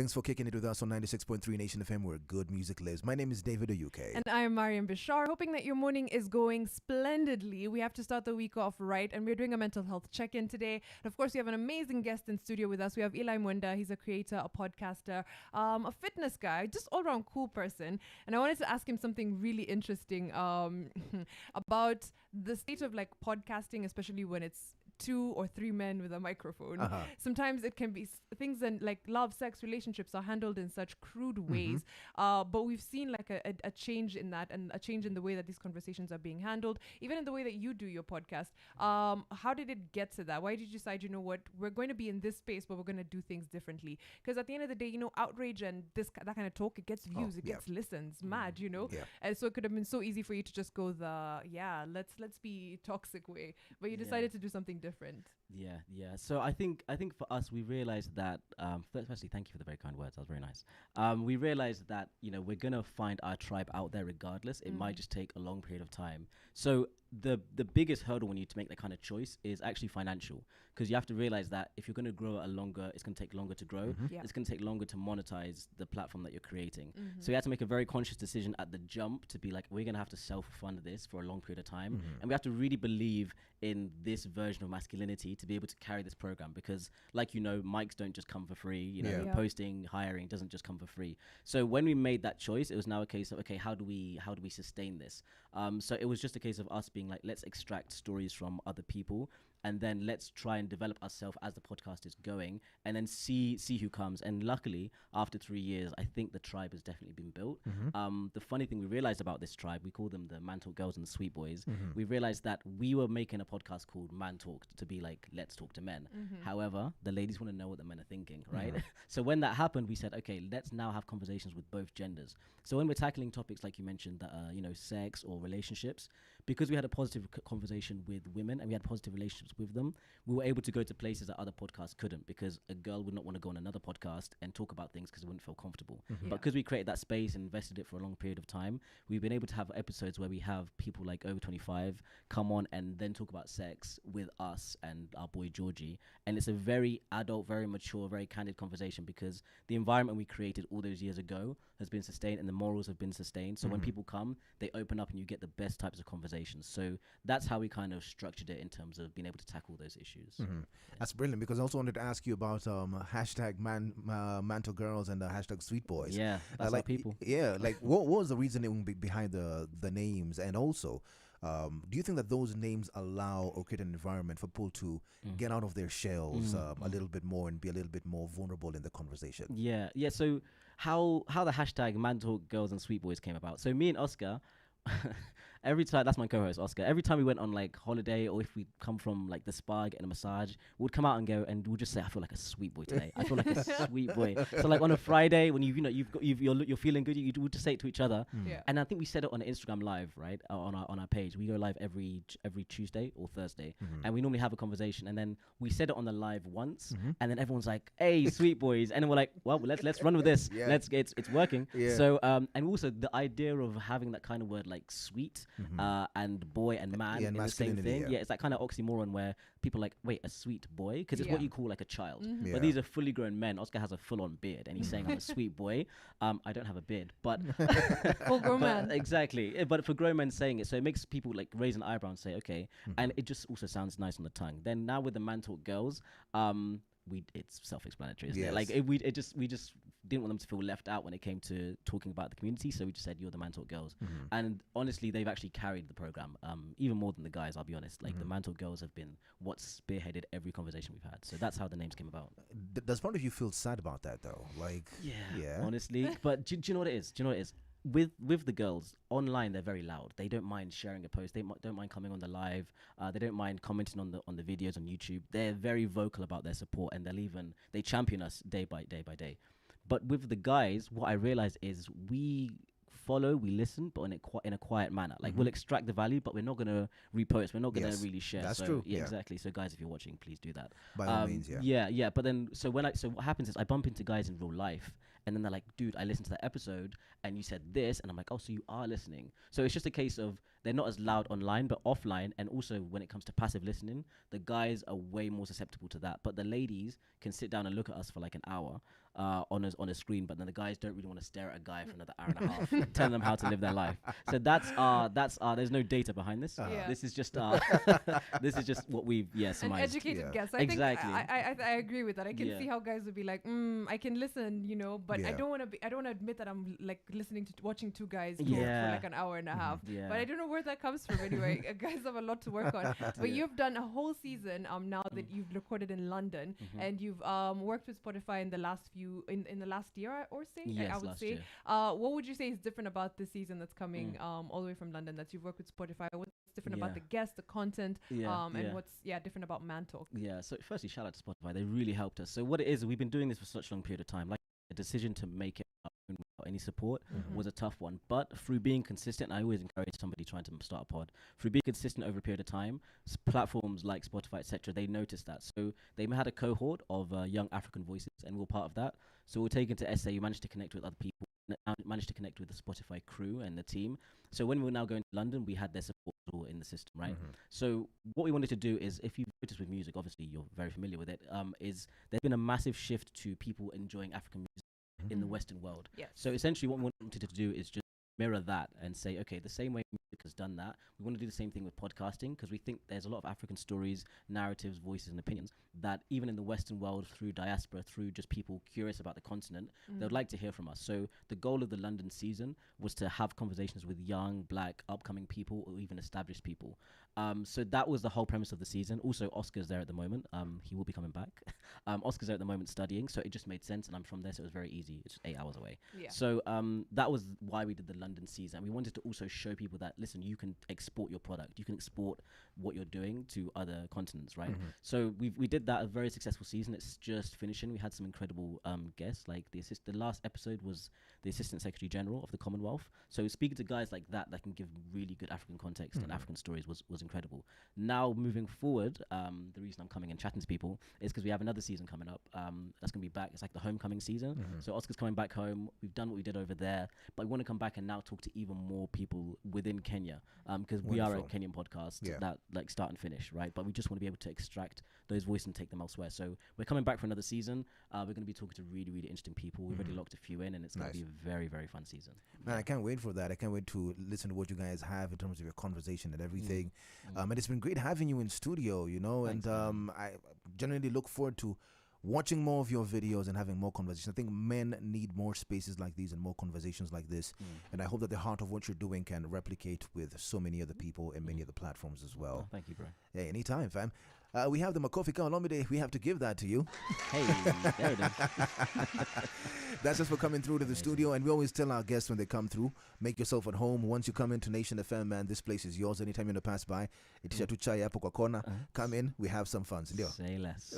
Thanks for kicking it with us on 96.3 Nation FM, where good music lives. My name is David Oyuke. And I am Mariam Bishar, hoping that your morning is going splendidly. We have to start the week off right, and we're doing a mental health check-in today. And of course, we have an amazing guest in studio with us. We have Mwenda. He's a creator, a podcaster, a fitness guy, just all-around cool person. And I wanted to ask him something really interesting about the state of like podcasting, especially when it's 2 or 3 men with a microphone. Sometimes it can be things and like love, sex, relationships are handled in such crude ways. But we've seen like a change in that, and a change in the way that these conversations are being handled, even in the way that you do your podcast. How did it get to that? Why did you decide, you know what, we're going to be in this space, but we're going to do things differently? Because at the end of the day, you know, outrage and that kind of talk, it gets views, it gets listens, mad, you know? And so it could have been so easy for you to just go let's be toxic way, but you decided to do something different. Yeah. So I think for us, we realized that, firstly, thank you for the very kind words. That was very nice. We realized that, you know, we're going to find our tribe out there regardless. It might just take a long period of time. So the biggest hurdle when you to make that kind of choice is actually financial, because you have to realize that if you're going to grow it's going to take longer to grow. It's going to take longer to monetize the platform that you're creating. So we had to make a very conscious decision at the jump to be like, we're going to have to self-fund this for a long period of time. And we have to really believe in this version of masculinity to be able to carry this program, because like, you know, mics don't just come for free, you know, posting, hiring doesn't just come for free. So when we made that choice, it was now a case of, okay, how do we sustain this? So it was just a case of us being like, let's extract stories from other people, and then let's try and develop ourselves as the podcast is going, and then see who comes. And luckily, after 3 years, I think the tribe has definitely been built. The funny thing we realized about this tribe, we call them the Man Talk Girls and the Sweet Boys. We realized that we were making a podcast called Man Talk to be like, let's talk to men. However, the ladies want to know what the men are thinking, right? So when that happened, we said, okay, let's now have conversations with both genders. So when we're tackling topics like you mentioned, that you know, sex or relationships, because we had a positive conversation with women and we had positive relationships with them, we were able to go to places that other podcasts couldn't, because a girl would not want to go on another podcast and talk about things because they wouldn't feel comfortable. But because we created that space and invested it for a long period of time, we've been able to have episodes where we have people like over 25 come on and then talk about sex with us and our boy Georgie. And it's a very adult, very mature, very candid conversation, because the environment we created all those years ago has been sustained and the morals have been sustained. So when people come, they open up and you get the best types of conversations. So that's how we kind of structured it in terms of being able to tackle those issues. That's brilliant, because I also wanted to ask you about hashtag Mantle Girls and hashtag Sweet Boys. Yeah, that's like our people. Yeah, like what was the reasoning behind the names? And also, do you think that those names allow or create an environment for people to get out of their shells a little bit more and be a little bit more vulnerable in the conversation? Yeah. So how the hashtag Man Talk Girls and Sweet Boys came about. So me and Oscar, every time, that's my co-host Oscar, every time we went on like holiday, or if we come from like the spa getting a massage, we'd come out and go, and we'll just say, I feel like a sweet boy today. I feel like a sweet boy. So like on a Friday when you're feeling good, you would just say it to each other. And I think we said it on Instagram live, right, on our page. We go live every Tuesday or Thursday, and we normally have a conversation, and then we said it on the live once, and then everyone's like, hey, sweet boys, and then we're like, well, let's run with this. It's working. So and also the idea of having that kind of word like sweet and boy and man in the same thing. It's that kind of oxymoron where people are like, wait, a sweet boy? Because it's what you call like a child. But these are fully grown men. Oscar has a full-on beard, and he's saying I'm a sweet boy. I don't have a beard, but full grown man. Exactly. But for grown men saying it, so it makes people like raise an eyebrow and say, okay. And it just also sounds nice on the tongue. Then now with the Man Talk Girls, it's self-explanatory, isn't it? Like we just didn't want them to feel left out when it came to talking about the community, so we just said, you're the Man Talk Girls. And honestly, they've actually carried the program even more than the guys, I'll be honest. Like the Man Talk Girls have been what spearheaded every conversation we've had. So that's how the names came about. Does part of you feel sad about that though? Like honestly. But do you know what it is? With the girls online, they're very loud. They don't mind sharing a post. They don't mind coming on the live. They don't mind commenting on the videos on YouTube. They're very vocal about their support, and they champion us day by day. But with the guys, what I realized is we follow, we listen, but in a quiet manner. Like we'll extract the value, but we're not going to repost. We're not going to really share. That's true. Yeah, exactly. So guys, if you're watching, please do that. By all means, Yeah. But then, so what happens is I bump into guys in real life, and then they're like, dude, I listened to that episode, and you said this, and I'm like, oh, so you are listening. So it's just a case of they're not as loud online, but offline, and also when it comes to passive listening, the guys are way more susceptible to that. But the ladies can sit down and look at us for like an hour on a screen, but then the guys don't really want to stare at a guy for another hour and a half, telling them how to live their life. So that's there's no data behind this. Yeah. This is just this is just what we've An surmised. educated guess. I Exactly. think I agree with that. I can see how guys would be like, I can listen, but I don't want to admit that I'm like watching two guys talk for like an hour and a half. Yeah. But I don't know where that comes from anyway. Guys have a lot to work on. But you've done a whole season now that you've recorded in London, and you've worked with Spotify in the last year or say. Yes, I would last say. year. What would you say is different about this season that's coming all the way from London that you've worked with Spotify? What's different about the guests, the content, and what's different about Man Talk? Yeah, so firstly, shout out to Spotify. They really helped us. So what it is, we've been doing this for such a long period of time. Like, the decision to make it without any support was a tough one. But through being consistent, I always encourage somebody trying to start a pod. Through being consistent over a period of time, platforms like Spotify, etc., they noticed that. So they had a cohort of young African voices, and we were part of that. So we're taken to SA. We managed to connect with other people, managed to connect with the Spotify crew and the team. So when we were now going to London, we had their support all in the system, right? So what we wanted to do is, if you've noticed with music, obviously you're very familiar with it, is there's been a massive shift to people enjoying African music in the Western world. Yes. So essentially what we wanted to do is just mirror that and say, okay, the same way music has done that, we want to do the same thing with podcasting, because we think there's a lot of African stories, narratives, voices, and opinions that even in the Western world, through diaspora, through just people curious about the continent, they would like to hear from us. So the goal of the London season was to have conversations with young, black, upcoming people, or even established people. So that was the whole premise of the season. Also, Oscar's there at the moment. He will be coming back. Oscar's there at the moment studying, so it just made sense, and I'm from there, so it was very easy. It's 8 hours away. Yeah. So that was why we did the London season. We wanted to also show people that, listen, you can export your product. You can export what you're doing to other continents, right? So we did that, a very successful season. It's just finishing. We had some incredible guests, like the last episode was the Assistant Secretary General of the Commonwealth. So speaking to guys like that can give really good African context and African stories was incredible. Now moving forward, the reason I'm coming and chatting to people is because we have another season coming up that's going to be back. It's like the homecoming season. So Oscar's coming back home. We've done what we did over there, but we want to come back and now talk to even more people within Kenya, because we are a Kenyan podcast that like start and finish, right? But we just want to be able to extract those voices and take them elsewhere. So we're coming back for another season. We're going to be talking to really, really interesting people. We've already locked a few in, and it's going to be a very, very fun season. Man, I can't wait for that. I can't wait to listen to what you guys have in terms of your conversation and everything. And it's been great having you in studio, Thanks, and I genuinely look forward to watching more of your videos and having more conversations. I think men need more spaces like these and more conversations like this. And I hope that the heart of what you're doing can replicate with so many other people and many other platforms as well. Oh, thank you, bro. Hey, anytime, fam. We have the Makofi Kalomide. We have to give that to you. Hey, there it is. That's just for coming through to the studio. And we always tell our guests when they come through, make yourself at home. Once you come into Nation FM, man, this place is yours. Anytime you want to pass by, it's chai hapo kwa kona. Come in, we have some fun. Say less.